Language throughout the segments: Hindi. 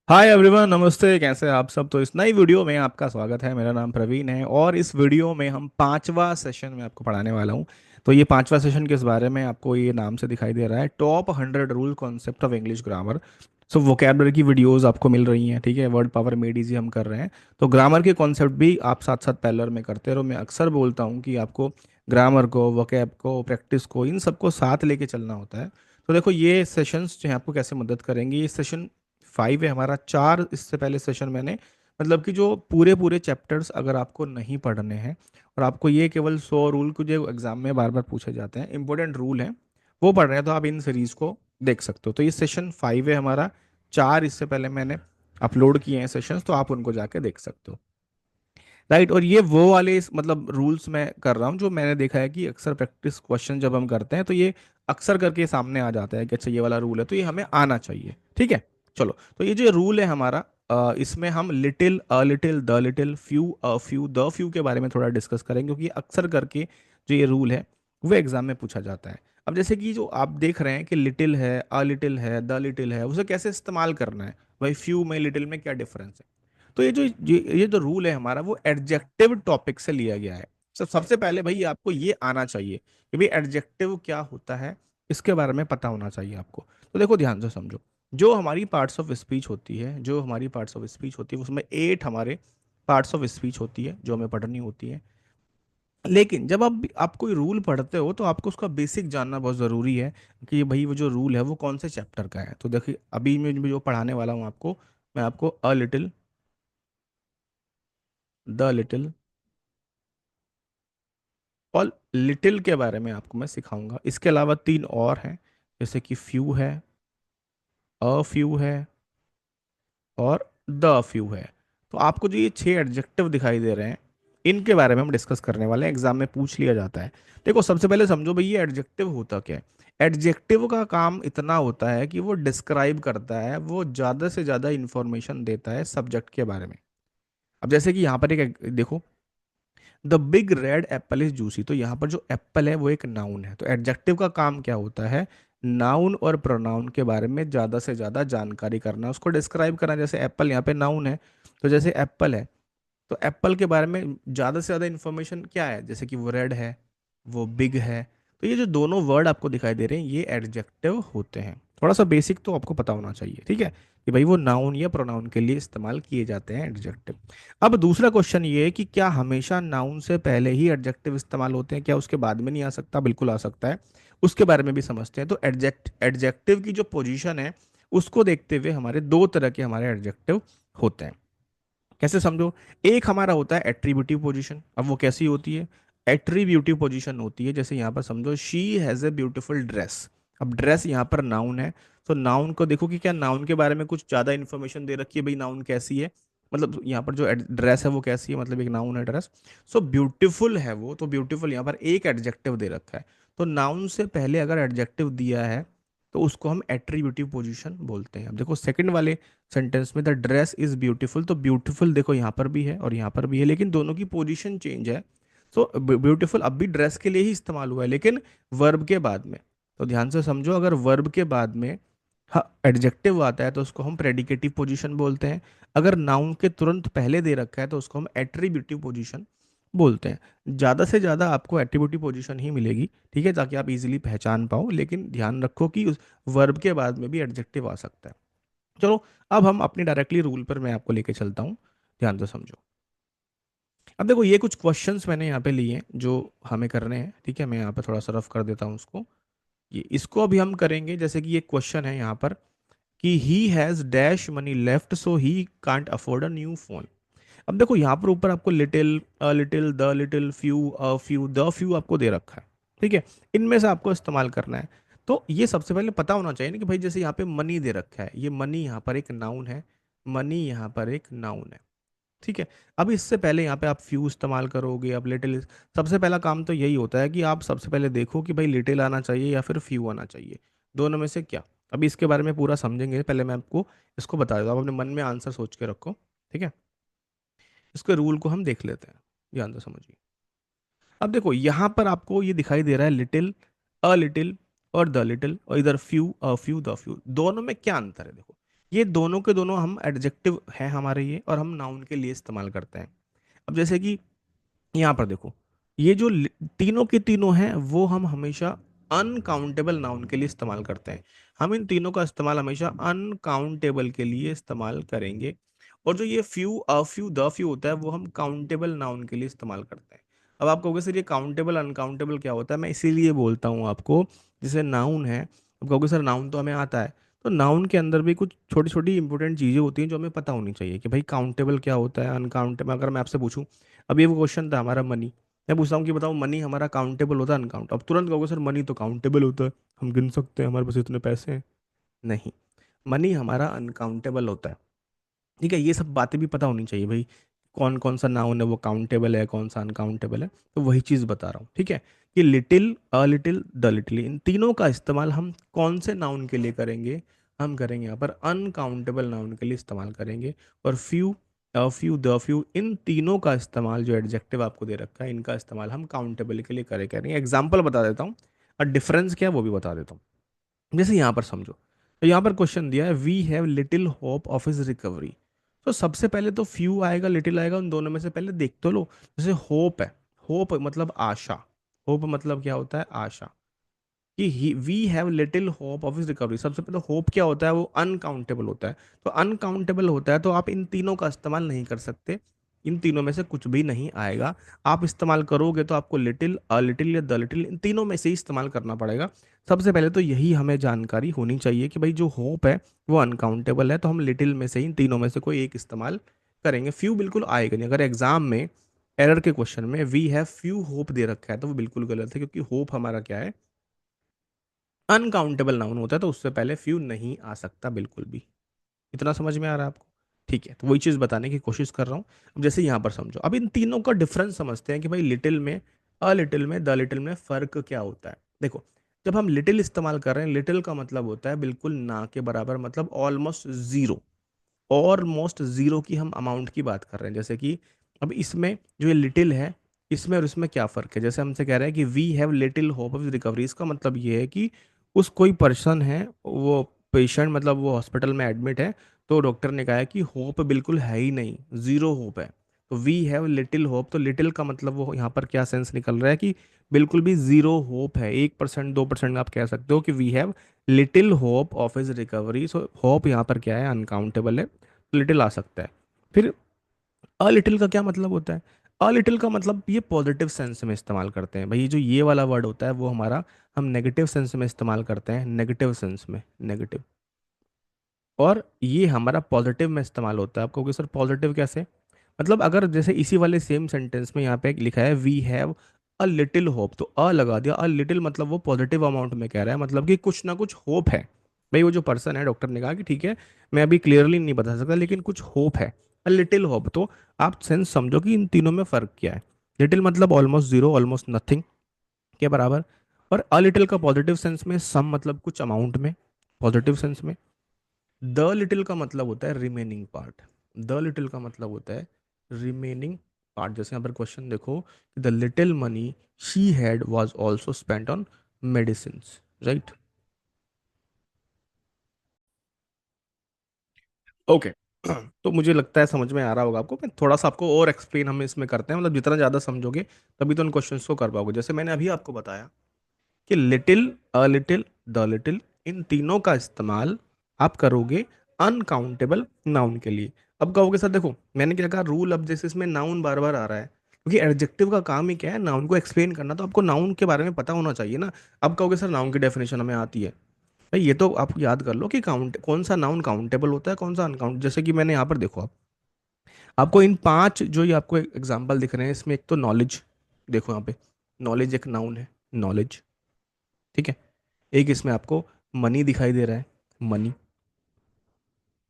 हाय एवरीवन, नमस्ते। कैसे हैं आप सब? तो इस नई वीडियो में आपका स्वागत है। मेरा नाम प्रवीण है और इस वीडियो में हम पांचवा सेशन में आपको पढ़ाने वाला हूं। तो ये पांचवा सेशन किस बारे में, आपको ये नाम से दिखाई दे रहा है, top 100 rule concept of English grammar. So vocabulary की वीडियोस आपको मिल रही हैं, ठीक है। वर्ड पावर मेड इजी हम कर रहे हैं। तो ग्रामर के कॉन्सेप्ट भी आप साथ साथ पैरेलल में करते रहो। मैं अक्सर बोलता हूँ कि आपको ग्रामर को, वोकैब को, प्रैक्टिस को, इन सबको साथ लेके चलना होता है। तो देखो, ये सेशंस जो है आपको कैसे मदद करेंगे। ये सेशन 5 है हमारा। 4 इससे पहले सेशन मैंने, मतलब कि जो पूरे पूरे चैप्टर्स अगर आपको नहीं पढ़ने हैं और आपको ये केवल 100 रूल को जो एग्जाम में बार बार पूछे जाते हैं, इंपॉर्टेंट रूल हैं, वो पढ़ रहे हैं, तो आप इन सीरीज को देख सकते हो। तो ये सेशन 5 है हमारा। 4 इससे पहले मैंने अपलोड किए हैं सेशंस, तो आप उनको जाके देख सकते हो। राइट। और ये वो वाले मतलब रूल्स मैं कर रहा हूँ जो मैंने देखा है कि अक्सर प्रैक्टिस क्वेश्चन जब हम करते हैं तो ये अक्सर करके सामने आ जाता है कि अच्छा ये वाला रूल है, तो ये हमें आना चाहिए, ठीक है। चलो, तो ये जो रूल है हमारा, इसमें हम little, a little, the little, few, a few, the few के बारे में थोड़ा डिस्कस करेंगे, क्योंकि अक्सर करके जो ये रूल है वो एग्जाम में पूछा जाता है। अब जैसे कि जो आप देख रहे हैं कि लिटिल है, अ लिटिल है, द लिटिल है, उसे कैसे इस्तेमाल करना है, भाई फ्यू में लिटिल में क्या डिफरेंस है। तो ये जो रूल है हमारा, वो एडजेक्टिव टॉपिक से लिया गया है। सबसे पहले भाई आपको ये आना चाहिए कि भाई एडजेक्टिव क्या होता है, इसके बारे में पता होना चाहिए आपको। तो देखो, ध्यान से समझो। जो हमारी पार्ट्स ऑफ स्पीच होती है, जो हमारी पार्ट्स ऑफ स्पीच होती है, उसमें 8 हमारे पार्ट्स ऑफ स्पीच होती है जो हमें पढ़नी होती है। लेकिन जब आप कोई रूल पढ़ते हो तो आपको उसका बेसिक जानना बहुत ज़रूरी है कि भाई वो जो रूल है वो कौन से चैप्टर का है। तो देखिए, अभी मैं जो पढ़ाने वाला हूँ आपको, मैं आपको अ लिटिल, द लिटिल और लिटिल के बारे में आपको मैं सिखाऊंगा। इसके अलावा 3 और हैं, जैसे कि फ्यू है, अ फ्यू है और द फ्यू है। तो आपको जो ये 6 एडजेक्टिव दिखाई दे रहे हैं, इनके बारे में हम डिस्कस करने वाले हैं। एग्जाम में पूछ लिया जाता है। देखो, सबसे पहले समझो भाई ये एडजेक्टिव होता क्या है। एडजेक्टिव का काम इतना होता है कि वो डिस्क्राइब करता है, वो ज़्यादा से ज़्यादा इंफॉर्मेशन देता है सब्जेक्ट के बारे में। अब जैसे कि यहाँ पर एक देखो, the big red Apple is juicy. तो यहाँ पर जो एप्पल है वो एक नाउन है। तो एडजेक्टिव का काम क्या होता है, नाउन और प्रोनाउन के बारे में ज़्यादा से ज़्यादा जानकारी करना, उसको डिस्क्राइब करना। जैसे एप्पल यहाँ पे नाउन है, तो जैसे एप्पल है, तो एप्पल के बारे में ज़्यादा से ज़्यादा इन्फॉर्मेशन क्या है, जैसे कि वो रेड है, वो बिग है। तो ये जो दोनों वर्ड आपको दिखाई दे रहे हैं, ये एडजेक्टिव होते हैं। थोड़ा सा बेसिक तो आपको पता होना चाहिए, ठीक है, कि भाई वो नाउन या प्रोनाउन के लिए इस्तेमाल किए जाते हैं एडजेक्टिव। अब दूसरा क्वेश्चन ये है कि क्या हमेशा नाउन से पहले ही एडजेक्टिव इस्तेमाल होते हैं, क्या उसके बाद में नहीं आ सकता? बिल्कुल आ सकता है। उसके बारे में भी समझते हैं। तो एडजेक्टिव की जो पोजीशन है, उसको देखते हुए हमारे दो तरह के हमारे एडजेक्टिव होते हैं। कैसे समझो। एक हमारा होता है एट्रीब्यूटिव पोजीशन। अब वो कैसी होती है? एट्रीब्यूटिव पोजीशन होती है, जैसे यहाँ पर समझो, she has a beautiful dress. अब ड्रेस यहाँ पर नाउन है, तो नाउन को देखो कि क्या नाउन के बारे में कुछ ज़्यादा इन्फॉर्मेशन दे रखी है, भाई नाउन कैसी है, मतलब यहाँ पर जो ड्रेस है वो कैसी है, मतलब एक नाउन है ड्रेस। सो ब्यूटीफुल है वो, तो ब्यूटीफुल यहाँ पर एक एडजेक्टिव दे रखा है। तो नाउन से पहले अगर एडजेक्टिव दिया है तो उसको हम एट्रीब्यूटिव पोजीशन बोलते हैं। अब देखो, सेकंड वाले सेंटेंस में द ड्रेस इज ब्यूटीफुल, तो ब्यूटीफुल देखो यहाँ पर भी है और यहाँ पर भी है, लेकिन दोनों की पोजीशन चेंज है। तो ब्यूटीफुल अब भी ड्रेस के लिए ही इस्तेमाल हुआ है, लेकिन वर्ब के बाद में। तो ध्यान से समझो, अगर वर्ब के बाद में हाँ एडजेक्टिव आता है तो उसको हम प्रेडिकेटिव पोजीशन बोलते हैं। अगर नाउन के तुरंत पहले दे रखा है तो उसको हम एट्रीब्यूटिव पोजीशन बोलते हैं। ज़्यादा से ज़्यादा आपको एट्रीब्यूटिव पोजीशन ही मिलेगी, ठीक है, ताकि आप इजीली पहचान पाओ, लेकिन ध्यान रखो कि उस वर्ब के बाद में भी एडजेक्टिव आ सकता है। चलो, अब हम अपनी डायरेक्टली रूल पर मैं आपको लेके चलता हूँ। ध्यान से समझो। अब देखो, ये कुछ क्वेश्चंस मैंने यहाँ पे लिए हैं जो हमें करने हैं, ठीक है। मैं यहाँ पे थोड़ा सा रफ कर देता हूँ उसको। ये इसको अभी हम करेंगे। जैसे कि ये क्वेश्चन है यहाँ पर कि he has dash money left so he can't afford a new phone. अब देखो, यहाँ पर ऊपर आपको little, a little, the little, few, a few, the few आपको दे रखा है, ठीक है। इनमें से आपको इस्तेमाल करना है। तो ये सबसे पहले पता होना चाहिए ना कि भाई जैसे यहाँ पे मनी दे रखा है, ये मनी यहाँ पर एक नाउन है, मनी यहाँ पर एक नाउन है, ठीक है। अब इससे पहले यहाँ पे आप फ्यू इस्तेमाल करोगे, अब लिटिल। सबसे पहला काम तो यही होता है कि आप सबसे पहले देखो कि भाई लिटिल आना चाहिए या फिर फ्यू आना चाहिए, दोनों में से क्या। अभी इसके बारे में पूरा समझेंगे, पहले मैं आपको इसको बता देता हूँ। आप अपने मन में आंसर सोच के रखो, ठीक है। इसके रूल को हम देख लेते हैं, ध्यान से समझिए। अब देखो, यहाँ पर आपको ये दिखाई दे रहा है लिटिल, अ लिटिल और द लिटिल, और इधर few, a few, the few. दोनों में क्या अंतर है देखो। ये दोनों के दोनों हम एडजेक्टिव हैं हमारे ये, और हम नाउन के लिए इस्तेमाल करते हैं। अब जैसे कि यहाँ पर देखो, ये जो तीनों के तीनों हैं वो हम हमेशा अनकाउंटेबल नाउन के लिए इस्तेमाल करते हैं। हम इन तीनों का इस्तेमाल हमेशा अनकाउंटेबल के लिए इस्तेमाल करेंगे। और जो ये few, a few, the few होता है वो हम काउंटेबल नाउन के लिए इस्तेमाल करते हैं। अब आप कहोगे सर ये काउंटेबल अनकाउंटेबल क्या होता है, मैं इसीलिए बोलता हूँ आपको। जैसे नाउन है, अब कहोगे सर नाउन तो हमें आता है, तो नाउन के अंदर भी कुछ छोटी छोटी इंपॉर्टेंट चीज़ें होती हैं जो हमें पता होनी चाहिए कि भाई काउंटेबल क्या होता है, अनकाउंटेबल। अगर मैं आपसे पूछूं, अब ये वो क्वेश्चन था हमारा मनी, मैं पूछता हूँ कि बताओ मनी हमारा काउंटेबल होता है अनकाउंट, अब तुरंत कहोगे सर मनी तो काउंटेबल होता है, हम गिन सकते हैं, हमारे पास इतने पैसे हैं। नहीं, मनी हमारा अनकाउंटेबल होता है। ठीक है, ये सब बातें भी पता होनी चाहिए भाई, कौन कौन सा नाउन है वो काउंटेबल है, कौन सा अनकाउंटेबल है। तो वही चीज़ बता रहा हूँ, ठीक है। कि little, a little, the little, इन तीनों का इस्तेमाल हम कौन से नाउन के लिए करेंगे, हम करेंगे यहाँ पर अनकाउंटेबल नाउन के लिए इस्तेमाल करेंगे। और few, a few, the few, इन तीनों का इस्तेमाल, जो एडजेक्टिव आपको दे रखा है, इनका इस्तेमाल हम काउंटेबल के लिए करेंगे। एग्जाम्पल बता देता हूँ, और डिफरेंस क्या है वो भी बता देता हूँ। जैसे यहाँ पर समझो, तो यहाँ पर क्वेश्चन दिया है, we have little hope of his recovery. तो सबसे पहले तो फ्यू आएगा, लिटिल आएगा, उन दोनों में से पहले देख तो लो। जैसे होप है, होप मतलब आशा, होप मतलब क्या होता है, आशा। कि we have little hope of his recovery, सबसे पहले होप क्या होता है, वो अनकाउंटेबल होता है। तो अनकाउंटेबल होता है तो आप इन तीनों का इस्तेमाल नहीं कर सकते, इन तीनों में से कुछ भी नहीं आएगा। आप इस्तेमाल करोगे तो आपको लिटिल, अ लिटिल या द लिटिल, इन तीनों में से ही इस्तेमाल करना पड़ेगा। सबसे पहले तो यही हमें जानकारी होनी चाहिए कि भाई जो होप है वो अनकाउंटेबल है, तो हम लिटिल में से ही, इन तीनों में से कोई एक इस्तेमाल करेंगे। फ्यू बिल्कुल आएगा नहीं। अगर एग्जाम में एरर के क्वेश्चन में वी हैव फ्यू होप दे रखा है तो वो बिल्कुल गलत है, क्योंकि होप हमारा क्या है, अनकाउंटेबल नाउन होता है, तो उससे पहले फ्यू नहीं आ सकता बिल्कुल भी। इतना समझ में आ रहा है आपको? ठीक है, तो वही चीज़ बताने की कोशिश कर रहा हूँ। अब जैसे यहाँ पर समझो, अब इन तीनों का डिफरेंस समझते हैं कि भाई लिटिल में, अ लिटिल में, द लिटिल में फ़र्क क्या होता है। देखो, जब हम लिटिल इस्तेमाल कर रहे हैं, लिटिल का मतलब होता है बिल्कुल ना के बराबर, मतलब ऑलमोस्ट ज़ीरो। ऑलमोस्ट ज़ीरो की हम अमाउंट की बात कर रहे हैं। जैसे कि अब इसमें जो ये लिटिल है, इसमें और इसमें क्या फ़र्क है। जैसे हमसे कह रहे हैं कि we have little hope of recovery, इसका मतलब ये है कि उस कोई पर्सन है, वो पेशेंट, मतलब वो हॉस्पिटल में एडमिट है, तो डॉक्टर ने कहा है कि होप बिल्कुल है ही नहीं, ज़ीरो होप है। तो वी हैव लिटिल होप, तो लिटिल का मतलब वो यहाँ पर क्या सेंस निकल रहा है कि बिल्कुल भी ज़ीरो होप है, 1%, 2% आप कह सकते हो कि we have little hope of is recovery. So hope यहाँ पर क्या है, अनकाउंटेबल है, लिटिल आ सकता है। फिर अ लिटिल का क्या मतलब होता है, अ लिटिल का मतलब ये पॉजिटिव सेंस में इस्तेमाल करते हैं भाई। ये जो ये वाला वर्ड होता है वो हमारा, हम नेगेटिव सेंस में इस्तेमाल करते हैं, नेगेटिव सेंस में, नेगेटिव। और ये हमारा पॉजिटिव में इस्तेमाल होता है। आपको कहोगे सर पॉजिटिव कैसे, मतलब अगर जैसे इसी वाले सेम सेंटेंस में यहाँ पे एक लिखा है we have a little hope, तो अ लगा दिया, अ लिटिल मतलब वो पॉजिटिव अमाउंट में कह रहा है, मतलब कि कुछ ना कुछ होप है। भाई वो जो पर्सन है, डॉक्टर ने कहा कि ठीक है, मैं अभी क्लियरली नहीं बता सकता लेकिन कुछ होप है, अ लिटिल होप। तो आप सेंस समझो कि इन तीनों में फर्क क्या है। लिटिल मतलब ऑलमोस्ट जीरो, ऑलमोस्ट नथिंग के बराबर। और अ लिटिल का पॉजिटिव सेंस में सम, मतलब कुछ अमाउंट में, पॉजिटिव सेंस में। द लिटिल का मतलब होता है रिमेनिंग पार्ट, द लिटिल का मतलब होता है रिमेनिंग पार्ट। जैसे यहाँ पर क्वेश्चन देखो, the little money she had was also spent on medicine, right. Okay, तो मुझे लगता है समझ में आ रहा होगा आपको। मैं थोड़ा सा आपको और एक्सप्लेन हम इसमें करते हैं, मतलब जितना ज़्यादा समझोगे तभी तो उन क्वेश्चंस को कर पाओगे। जैसे मैंने अभी आपको बताया कि little, a little, the little, इन तीनों का इस्तेमाल आप करोगे अनकाउंटेबल नाउन के लिए। अब कहोगे सर देखो मैंने क्या कहा रूल, अब जैसे इसमें नाउन बार बार आ रहा है, क्योंकि एडजेक्टिव का काम ही क्या है, नाउन को एक्सप्लेन करना, तो आपको नाउन के बारे में पता होना चाहिए ना। अब कहोगे सर नाउन की डेफिनेशन हमें आती है, भाई ये तो आप याद कर लो कि काउंट, कौन सा नाउन काउंटेबल होता है, कौन सा अनकाउंट। जैसे कि मैंने यहाँ पर देखो, आप आपको इन पांच जो ये आपको एग्जाम्पल दिख रहे हैं, इसमें एक तो नॉलेज, देखो यहाँ पे नॉलेज एक नाउन है, नॉलेज, ठीक है। एक इसमें आपको मनी दिखाई दे रहा है, मनी,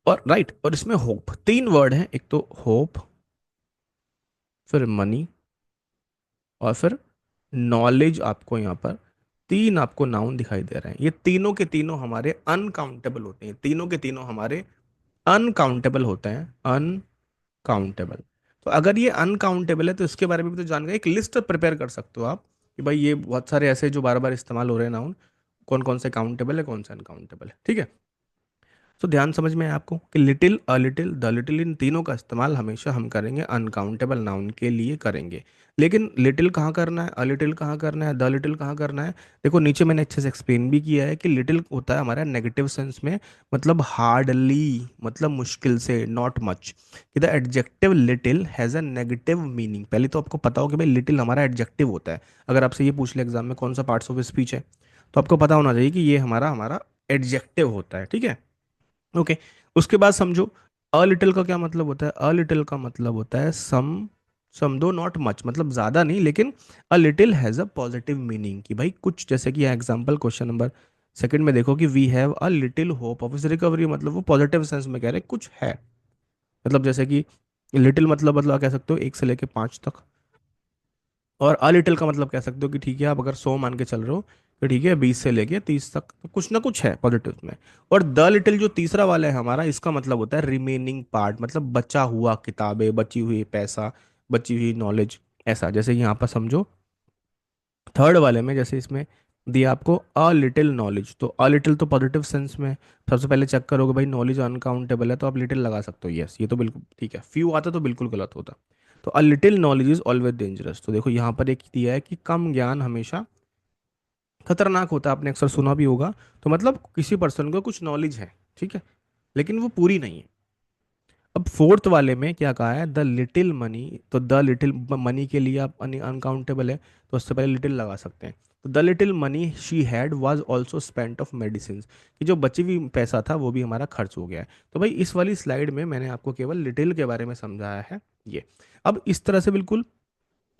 और राइट, और इसमें होप, तीन वर्ड हैं, एक तो होप, फिर मनी, और फिर नॉलेज। आपको यहाँ पर तीन आपको नाउन दिखाई दे रहे हैं, ये तीनों के तीनों हमारे अनकाउंटेबल होते हैं, तीनों के तीनों हमारे अनकाउंटेबल होते हैं, अनकाउंटेबल। तो अगर ये अनकाउंटेबल है तो इसके बारे में भी तो जानकारी, एक लिस्ट प्रिपेयर कर सकते हो आप कि भाई ये बहुत सारे ऐसे जो बार बार इस्तेमाल हो रहे हैं नाउन, कौन कौन से काउंटेबल है, कौन सा अनकाउंटेबल है, ठीक है। तो ध्यान समझ में है आपको कि little, a little, the little, इन तीनों का इस्तेमाल हमेशा हम करेंगे अनकाउंटेबल नाउन के लिए करेंगे। लेकिन लिटिल कहाँ करना है, अ लिटिल कहाँ करना है, द लिटिल कहाँ करना है? देखो नीचे मैंने अच्छे से एक्सप्लेन भी किया है कि लिटिल होता है हमारा नेगेटिव सेंस में, मतलब हार्डली, मतलब मुश्किल से, नॉट मच। कि the adjective little has a negative meaning. पहले तो आपको पता हो कि भाई लिटिल हमारा एडजेक्टिव होता है। अगर आपसे ये पूछ ले एग्जाम में कौन सा पार्ट्स ऑफ स्पीच है, तो आपको पता होना चाहिए कि ये हमारा हमारा एडजेक्टिव होता है, ठीक है। ओके। उसके बाद समझो, अ लिटिल का क्या मतलब होता है? अ लिटिल का मतलब होता है सम, सम दो नॉट मच, मतलब ज्यादा नहीं, लेकिन a little has a positive meaning, कि भाई कुछ, जैसे कि एग्जांपल क्वेश्चन नंबर सेकंड में देखो कि we have a little hope of recovery, मतलब वो पॉजिटिव सेंस में कह रहे हैं कुछ है। मतलब जैसे कि लिटिल मतलब कह सकते हो 1 से लेके 5 तक, और अ लिटिल का मतलब कह सकते हो कि ठीक है, आप अगर 100 मान के चल रहे हो तो ठीक है, 20 से लेके 30 तक, तो कुछ ना कुछ है पॉजिटिव में। और द लिटिल जो तीसरा वाला है हमारा, इसका मतलब होता है रिमेनिंग पार्ट, मतलब बचा हुआ किताबें, बची हुई पैसा, बची हुई नॉलेज। ऐसा जैसे यहाँ पर समझो, थर्ड वाले में जैसे इसमें दिया आपको अ लिटिल नॉलेज, तो अ लिटिल तो पॉजिटिव सेंस में, सबसे पहले चेक करोगे भाई नॉलेज अनकाउंटेबल है तो आप लिटिल लगा सकते हो, यस ये तो बिल्कुल ठीक है। फ्यू आता तो बिल्कुल गलत होता। तो a little knowledge is always dangerous, तो देखो यहाँ पर एक दिया है कि कम ज्ञान हमेशा खतरनाक होता है, आपने अक्सर सुना भी होगा। तो मतलब किसी पर्सन को कुछ नॉलेज है, ठीक है, लेकिन वो पूरी नहीं है। अब फोर्थ वाले में क्या कहा है, द लिटिल मनी, तो द लिटिल मनी के लिए आप अनकाउंटेबल है, तो उससे पहले लिटिल लगा सकते हैं। तो the little money she had was also spent of medicine, कि जो बची हुई पैसा था वो भी हमारा खर्च हो गया है। तो भाई इस वाली स्लाइड में मैंने आपको केवल लिटिल के बारे में समझाया है ये। अब इस तरह से बिल्कुल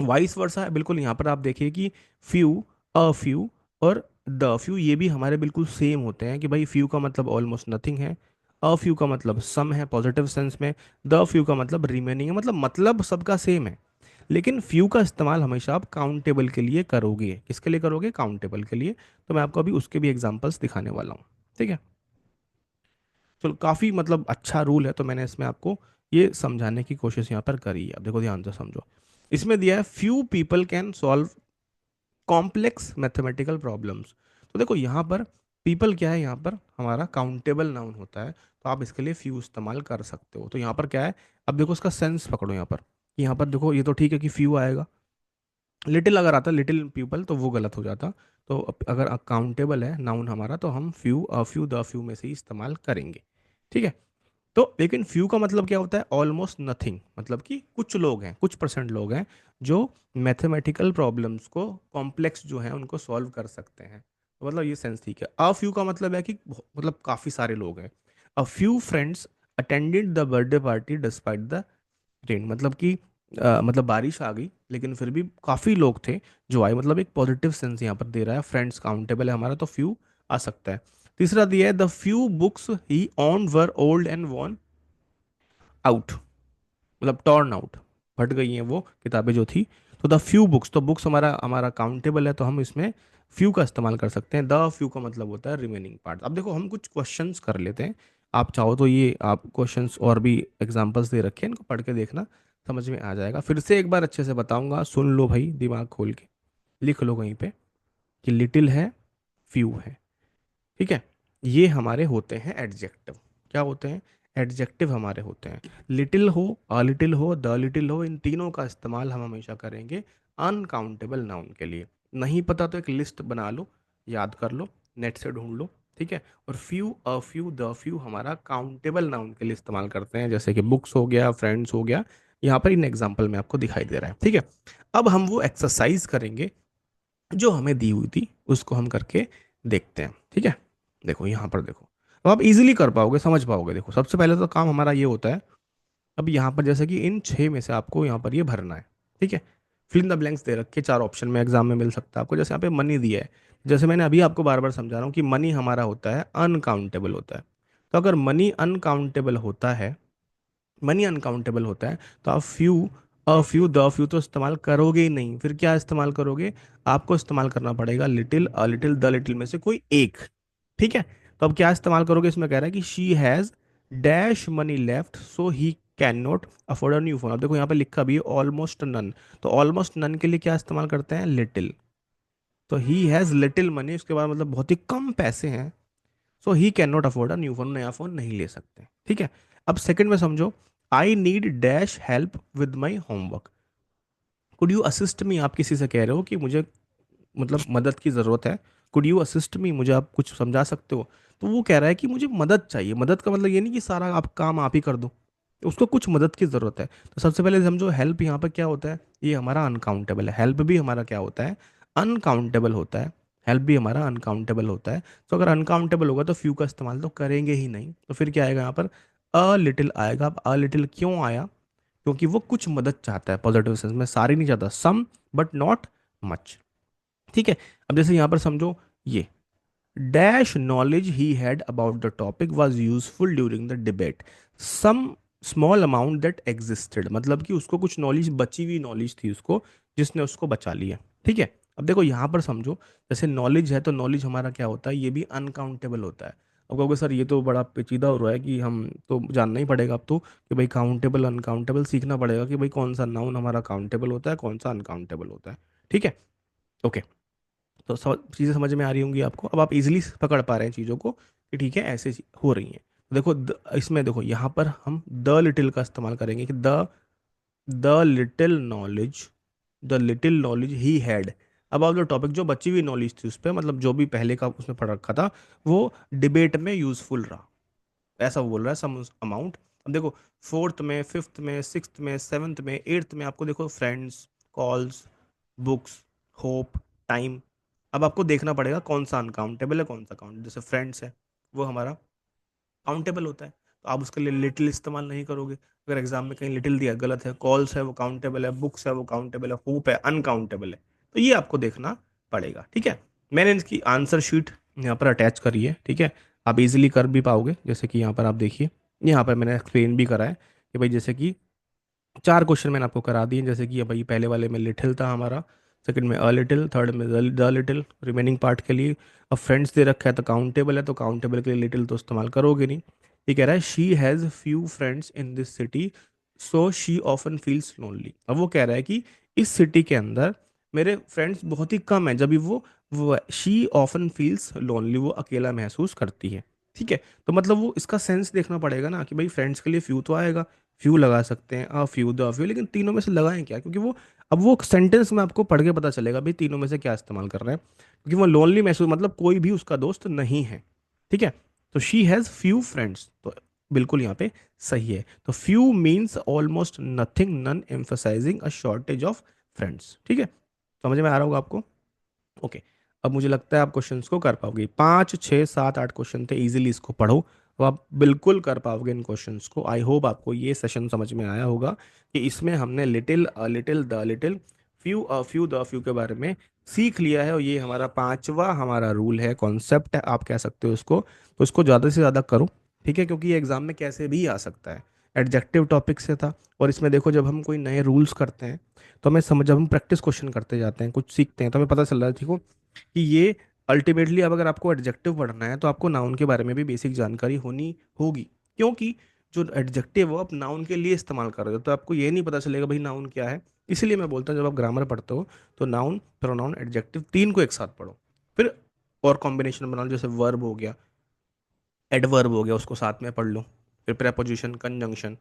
वाइस वर्सा है, बिल्कुल यहाँ पर आप देखिए कि फ्यू, अ फ्यू और द फ्यू, ये भी हमारे बिल्कुल सेम होते हैं कि भाई फ्यू का मतलब ऑलमोस्ट नथिंग है, अ फ्यू का मतलब सम है पॉजिटिव सेंस में, द फ्यू का मतलब रिमेनिंग है, मतलब सबका सेम है। लेकिन फ्यू का इस्तेमाल हमेशा आप काउंटेबल के लिए करोगे, किसके लिए करोगे? काउंटेबल के लिए। तो मैं आपको अभी उसके भी एग्जांपल्स दिखाने वाला हूँ, ठीक है। चलो काफ़ी मतलब अच्छा रूल है, तो मैंने इसमें आपको ये समझाने की कोशिश यहाँ पर करी है। अब देखो ध्यान से समझो, इसमें दिया है few people can solve complex mathematical problems. तो देखो यहाँ पर पीपल क्या है, यहाँ पर हमारा काउंटेबल नाउन होता है, तो आप इसके लिए फ्यू इस्तेमाल कर सकते हो। तो यहाँ पर क्या है, अब देखो इसका सेंस पकड़ो यहाँ पर। यहाँ पर देखो ये तो ठीक है कि फ्यू आएगा, लिटिल अगर आता लिटिल पीपल तो वो गलत हो जाता। तो अगर अकाउंटेबल है नाउन हमारा, तो हम few, a few, the few में से ही इस्तेमाल करेंगे, ठीक है। तो लेकिन फ्यू का मतलब क्या होता है? ऑलमोस्ट नथिंग, मतलब कि कुछ लोग हैं, कुछ परसेंट लोग हैं जो मैथमेटिकल प्रॉब्लम्स को, कॉम्प्लेक्स जो हैं उनको सॉल्व कर सकते हैं। तो मतलब ये सेंस ठीक है। अ फ्यू का मतलब है कि मतलब काफ़ी सारे लोग हैं। A few friends attended the birthday party despite the rain, मतलब कि मतलब बारिश आ गई लेकिन फिर भी काफ़ी लोग थे जो आए, मतलब एक पॉजिटिव सेंस यहाँ पर दे रहा है। फ्रेंड्स काउंटेबल है हमारा, तो फ्यू आ सकता है। तीसरा दिया है the few books he owned were old and worn out, मतलब टॉर्न आउट, फट गई हैं वो किताबें जो थी। तो द फ्यू बुक्स, तो बुक्स हमारा हमारा काउंटेबल है, तो हम इसमें फ्यू का इस्तेमाल कर सकते हैं। द फ्यू का मतलब होता है रिमेनिंग पार्ट। अब देखो हम कुछ क्वेश्चंस कर लेते हैं, आप चाहो तो ये आप क्वेश्चंस और भी एग्जांपल्स दे रखे हैं, इनको पढ़ के देखना, समझ में आ जाएगा। फिर से एक बार अच्छे से बताऊंगा, सुन लो भाई दिमाग खोल के, लिख लो कहीं पे कि लिटिल है, फ्यू है, ठीक है। ये हमारे होते हैं एडजेक्टिव। क्या होते हैं? एडजेक्टिव हमारे होते हैं। लिटिल हो, अ लिटिल हो, द लिटिल हो, इन तीनों का इस्तेमाल हम हमेशा करेंगे अनकाउंटेबल नाउन के लिए। नहीं पता तो एक लिस्ट बना लो, याद कर लो, नेट से ढूंढ लो, ठीक है। और few, a few, the few हमारा काउंटेबल नाउन के लिए इस्तेमाल करते हैं, जैसे कि बुक्स हो गया, फ्रेंड्स हो गया। यहाँ पर इन एग्जाम्पल में आपको दिखाई दे रहा है, ठीक है। अब हम वो एक्सरसाइज करेंगे जो हमें दी हुई थी, उसको हम करके देखते हैं, ठीक है। देखो यहाँ पर देखो, अब आप इजीली कर पाओगे, समझ पाओगे। देखो सबसे पहले तो काम हमारा ये होता है, अब यहाँ पर जैसे कि इन 6 में से आपको यहाँ पर ये भरना है, ठीक है। फिल इन द ब्लैंक्स दे रखे, 4 ऑप्शन में एग्जाम में मिल सकता है आपको। जैसे यहाँ पे मनी दिया है, जैसे मैंने अभी आपको बार बार समझा रहा हूँ कि मनी हमारा होता है अनकाउंटेबल होता है। तो अगर मनी अनकाउंटेबल होता है, मनी अनकाउंटेबल होता है, तो आप few, a few, the few तो इस्तेमाल करोगे ही नहीं। फिर क्या इस्तेमाल करोगे? आपको इस्तेमाल करना पड़ेगा little, a little, the little में से कोई एक, ठीक है। तो अब क्या इस्तेमाल करोगे? इसमें कह रहा है कि she has dash money left so he can not afford a new phone. अब देखो यहाँ पे लिखा भी है ऑलमोस्ट नन, तो ऑलमोस्ट नन के लिए क्या इस्तेमाल करते हैं? लिटिल। तो ही हैज लिटिल मनी, उसके बाद मतलब बहुत ही कम पैसे हैं, so he can not afford a new phone, नया फोन नहीं ले सकते, ठीक है। अब सेकंड में समझो, I need dash help with my homework, could you assist me, आप किसी से कह रहे हो कि मुझे मतलब मदद की ज़रूरत है, कुड यू असिस्ट मी, मुझे आप कुछ समझा सकते हो। तो वो कह रहा है कि मुझे मदद चाहिए, मदद का मतलब ये नहीं कि सारा आप काम आप ही कर दो, उसको कुछ मदद की ज़रूरत है। तो सबसे पहले समझो हेल्प यहाँ पर क्या होता है, ये हमारा अनकाउंटेबल है, हेल्प भी हमारा क्या होता है, अनकाउंटेबल होता है। हेल्प भी हमारा अनकाउंटेबल होता है। तो अगर अनकाउंटेबल होगा तो फ्यू का इस्तेमाल तो करेंगे ही नहीं, तो फिर क्या आएगा यहाँ पर, अ लिटिल आएगा। अब अ लिटिल क्यों आया, क्योंकि वो कुछ मदद चाहता है, पॉजिटिव सेंस में, सारी नहीं चाहता, सम बट नॉट मच, ठीक है। अब जैसे यहां पर समझो, ये dash knowledge he had about the topic was useful during the debate, some small amount that existed, मतलब कि उसको कुछ नॉलेज, बची हुई नॉलेज थी उसको, जिसने उसको बचा लिया, ठीक है। अब देखो यहां पर समझो, जैसे नॉलेज है तो नॉलेज हमारा क्या होता है, ये भी अनकाउंटेबल होता है। अब कहोगे सर ये तो बड़ा पेचीदा हो रहा है कि हम तो जानना ही पड़ेगा अब तो, कि भाई काउंटेबल अनकाउंटेबल सीखना पड़ेगा, कि भाई कौन सा नाउन हमारा काउंटेबल होता है, कौन सा अनकाउंटेबल होता है, ठीक है। ओके, तो सब चीज़ें समझ में आ रही होंगी आपको, अब आप इजीली पकड़ पा रहे हैं चीज़ों को कि ठीक है ऐसे हो रही हैं। तो देखो इसमें देखो यहाँ पर हम द लिटिल का इस्तेमाल करेंगे कि the little knowledge, the little knowledge he had about the topic, जो बची हुई नॉलेज थी उस पर, मतलब जो भी पहले का उसने पढ़ रखा था, वो डिबेट में यूजफुल रहा, ऐसा वो बोल रहा है, सम अमाउंट। अब देखो फोर्थ में, फिफ्थ में, सिक्स्थ में, सेवन्थ में, एट्थ में आपको देखो friends, calls, books, hope, time. अब आपको देखना पड़ेगा कौन सा अनकाउंटेबल है, कौन सा काउंट, जैसे फ्रेंड्स है वो हमारा काउंटेबल होता है, तो आप उसके लिए लिटिल इस्तेमाल नहीं करोगे, अगर एग्जाम में कहीं लिटिल दिया गलत है। कॉल्स है वो काउंटेबल है, बुक्स है वो काउंटेबल है, होप है अनकाउंटेबल है, तो ये आपको देखना पड़ेगा, ठीक है। मैंने इसकी आंसर शीट यहाँ पर अटैच करी है, ठीक है, आप इजीली कर भी पाओगे। जैसे कि यहाँ पर आप देखिए, यहाँ पर मैंने एक्सप्लेन भी करा है कि भाई जैसे कि चार क्वेश्चन मैंने आपको करा दिए, जैसे कि भाई पहले वाले में लिटिल था हमारा, सेकंड में अ लिटिल, थर्ड में द लिटिल, रिमेनिंग पार्ट के लिए अब फ्रेंड्स दे रखा है तो काउंटेबल है, तो काउंटेबल के लिए लिटिल तो इस्तेमाल करोगे नहीं। ये कह रहा है she has few friends in this city so she often feels lonely, अब वो कह रहा है कि इस सिटी के अंदर मेरे फ्रेंड्स बहुत ही कम है, जब भी वो शी ऑफन फील्स लोनली, वो अकेला महसूस करती है, ठीक है। तो मतलब वो इसका सेंस देखना पड़ेगा ना कि भाई फ्रेंड्स के लिए फ्यू तो आएगा, फ्यू लगा सकते हैं, अ फ्यू, द फ्यू, लेकिन तीनों में से लगाएं क्या, क्योंकि वो अब वो सेंटेंस में आपको पढ़ के पता चलेगा भाई तीनों में से क्या इस्तेमाल कर रहे हैं, क्योंकि वो लोनली महसूस मतलब कोई भी उसका दोस्त नहीं है, ठीक है। तो शी हैज़ फ्यू फ्रेंड्स, तो बिल्कुल यहाँ पे सही है। तो few means almost nothing, none emphasizing a shortage of friends, ठीक है। समझ में आ रहा होगा आपको, ओके। अब मुझे लगता है आप क्वेश्चंस को कर पाओगे, 5 6 7 8 क्वेश्चन थे, इजीली इसको पढ़ो, तो आप बिल्कुल कर पाओगे इन क्वेश्चंस को। आई होप आपको ये सेशन समझ में आया होगा कि इसमें हमने little, a little, the little, few, a few, the few के बारे में सीख लिया है, और ये हमारा पांचवा हमारा रूल है, कॉन्सेप्ट है आप कह सकते हो इसको। तो इसको ज़्यादा से ज़्यादा करो, ठीक है, क्योंकि ये एग्जाम में कैसे भी आ सकता है। एडजेक्टिव टॉपिक से था, और इसमें देखो जब हम कोई नए रूल्स करते हैं तो हमें समझ, जब हम प्रैक्टिस क्वेश्चन करते जाते हैं, कुछ सीखते हैं, तो हमें पता चल रहा है, ठीक हो, कि ये अल्टीमेटली अब अगर आपको एडजेक्टिव पढ़ना है तो आपको नाउन के बारे में भी बेसिक जानकारी होनी होगी, क्योंकि जो एडजेक्टिव हो आप नाउन के लिए इस्तेमाल कर रहे हो, तो आपको ये नहीं पता चलेगा भाई नाउन क्या है। इसीलिए मैं बोलता हूँ जब आप ग्रामर पढ़ते हो तो नाउन, प्रोनाउन, एडजेक्टिव तीन को एक साथ पढ़ो, फिर और कॉम्बिनेशन बना लो, जैसे वर्ब हो गया, एडवर्ब हो गया, उसको साथ में पढ़ लो, फिर प्रेपोजिशन, कंजंक्शन,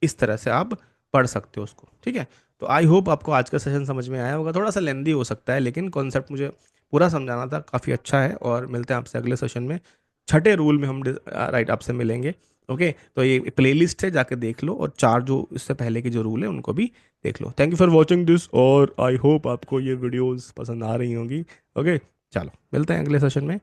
इस तरह से आप पढ़ सकते हो उसको, ठीक है। तो आई होप आपको आज का सेशन समझ में आया होगा, थोड़ा सा लेंदी हो सकता है लेकिन कॉन्सेप्ट मुझे पूरा समझाना था, काफ़ी अच्छा है, और मिलते हैं आपसे अगले सेशन में, छठे रूल में हम राइट आपसे मिलेंगे। ओके, तो ये प्लेलिस्ट है, जाके देख लो, और चार जो इससे पहले के जो रूल है उनको भी देख लो। Thank you for watching this, और आई होप आपको ये वीडियोस पसंद आ रही होंगी। ओके, चलो मिलते हैं अगले सेशन में।